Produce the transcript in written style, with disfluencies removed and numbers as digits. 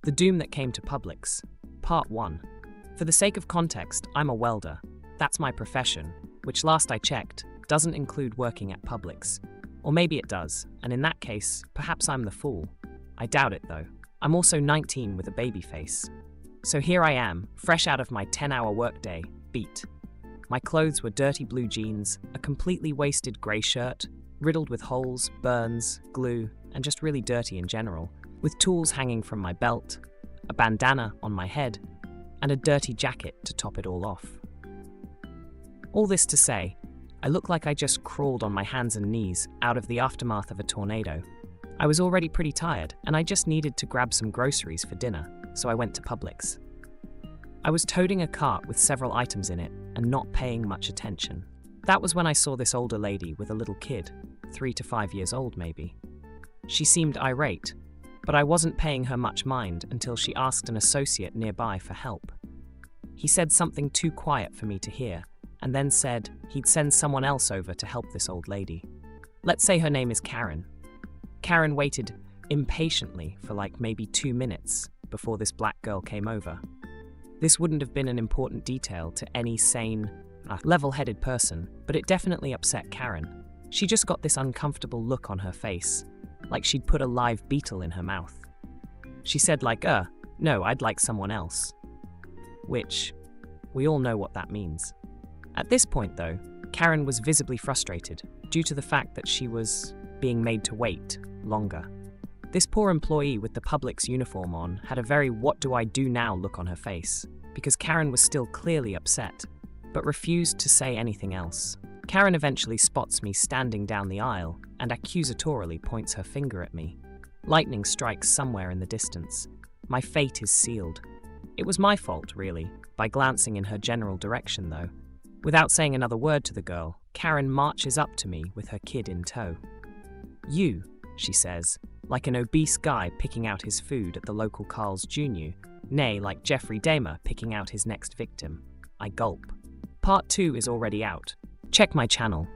The Doom That Came to Publix, Part 1. For the sake of context, I'm a welder. That's my profession, which last I checked, doesn't include working at Publix. Or maybe it does, and in that case, perhaps I'm the fool. I doubt it though. I'm also 19 with a baby face. So here I am, fresh out of my 10-hour workday, beat. My clothes were dirty blue jeans, a completely wasted grey shirt, riddled with holes, burns, glue, and just really dirty in general, with tools hanging from my belt, a bandana on my head, and a dirty jacket to top it all off. All this to say, I look like I just crawled on my hands and knees out of the aftermath of a tornado. I was already pretty tired, and I just needed to grab some groceries for dinner, so I went to Publix. I was toting a cart with several items in it and not paying much attention. That was when I saw this older lady with a little kid, 3 to 5 years old maybe. She seemed irate, but I wasn't paying her much mind until she asked an associate nearby for help. He said something too quiet for me to hear, and then said he'd send someone else over to help this old lady. Let's say her name is Karen. Karen waited impatiently for like maybe 2 minutes before this black girl came over. This wouldn't have been an important detail to any sane, level-headed person, but it definitely upset Karen. She just got this uncomfortable look on her face, like she'd put a live beetle in her mouth. She said like, no, I'd like someone else. Which, we all know what that means. At this point though, Karen was visibly frustrated due to the fact that she was being made to wait longer. This poor employee with the Publix uniform on had a very what do I do now look on her face, because Karen was still clearly upset, but refused to say anything else. Karen eventually spots me standing down the aisle and accusatorily points her finger at me. Lightning strikes somewhere in the distance. My fate is sealed. It was my fault, really, by glancing in her general direction though. Without saying another word to the girl, Karen marches up to me with her kid in tow. "You," she says, like an obese guy picking out his food at the local Carl's Jr., nay, like Jeffrey Dahmer picking out his next victim. I gulp. Part 2 is already out. Check my channel.